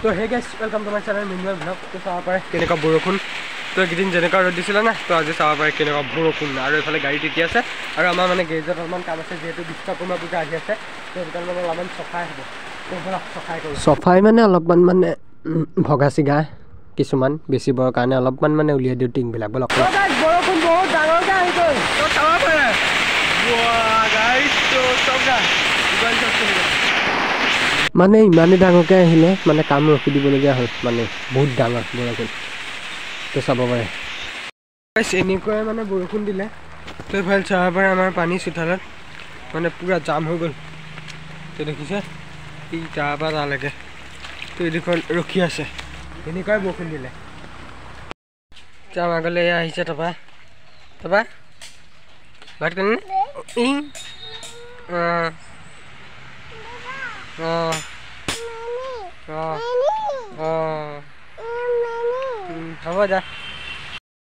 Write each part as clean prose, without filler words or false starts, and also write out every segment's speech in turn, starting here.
তো হে গাইছ welcome to my channel manual blog. তো চাব পাৰে কেনেকুৱা বৰষুণ। তো এইকেইদিন যেনেকুৱা ৰ'দ দিছিলে না, তো আজি চাব পাৰে কেনেকুৱা বৰষুণ। আৰু এইফালে গাড়ী তিতি আছে আৰু আমাৰ মানে গেৰেজত অলপমান কাম আছে, যিহেতু বিশ্বকৰ্মা পূজা আহি আছে। তো সেইকাৰণে মানে অলপমান চফাই হ'ব। তো চফাই কৰোঁ। চফাই মানে অলপমান মানে ভগা চিগা কিছুমান বেচিবৰ কাৰণে অলপমান মানে উলিয়াই দিওঁ টিংবিলাক। বলক বৰষুণ বহুত ডাঙৰকৈ আহি গ'ল। তো চাব পাৰে মানে ইমানেই ডাঙৰকৈ আহিলে মানে কাম ৰখি দিবলগীয়া হ'ল, মানে বহুত ডাঙৰ বৰষুণ। তো চাব পাৰে এনেকুৱাই মানে বৰষুণ দিলে। তো এইফালে চাব পাৰে আমাৰ পানী চোতালত মানে পূৰা জাম হৈ গ'ল। তো দেখিছে ই তাৰ পৰা তালৈকে, তো এইডোখন ৰখি আছে। এনেকুৱাই বৰষুণ দিলে। আমাৰ গ'লে এয়া আহিছে তাৰপৰা ভাত খালি হ'ব যা।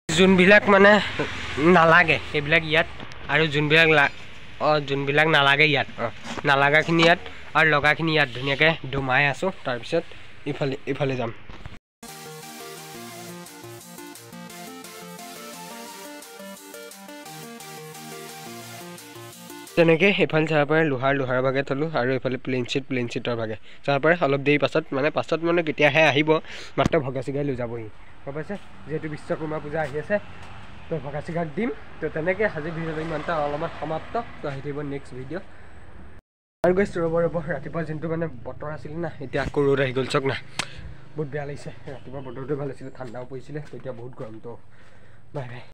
যোনবিলাক মানে নালাগে সেইবিলাক ইয়াত, আৰু যোনবিলাক নালাগে ইয়াত, নালাগাখিনি ইয়াত আৰু লগাখিনি ইয়াত ধুনীয়াকৈ দমাই আছোঁ। তাৰপিছত ইফালে যাম। তেনেকৈ এইফালে চাব পাৰে লোহাৰ ভাগে থলোঁ, আৰু এইফালে প্লেইন চিটৰ ভাগে চাব পাৰে। অলপ দেৰি পাছত মানে কেতিয়াহে আহিব, মাত্ৰ ভগা চিগাই লৈ যাবহি। গম পাইছে, যিহেতু বিশ্বকৰ্মা পূজা আহি আছে। তো ভগা চিগাক দিম। তো তেনেকৈ আজি ভিডিঅ'টো ইমানটা অলপমান সমাপ্ত। তো আহি থাকিব নেক্সট ভিডিঅ'। আৰু গৈছোঁ ৰ'ব ৰাতিপুৱা যোনটো মানে বতৰ আছিলে না, এতিয়া আকৌ ৰ'দ আহি গ'ল। চাওক না, বহুত বেয়া লাগিছে। ৰাতিপুৱা বতৰটো ভাল আছিলে, ঠাণ্ডাও পৰিছিলে, এতিয়া বহুত গৰম। তো বাই বাই।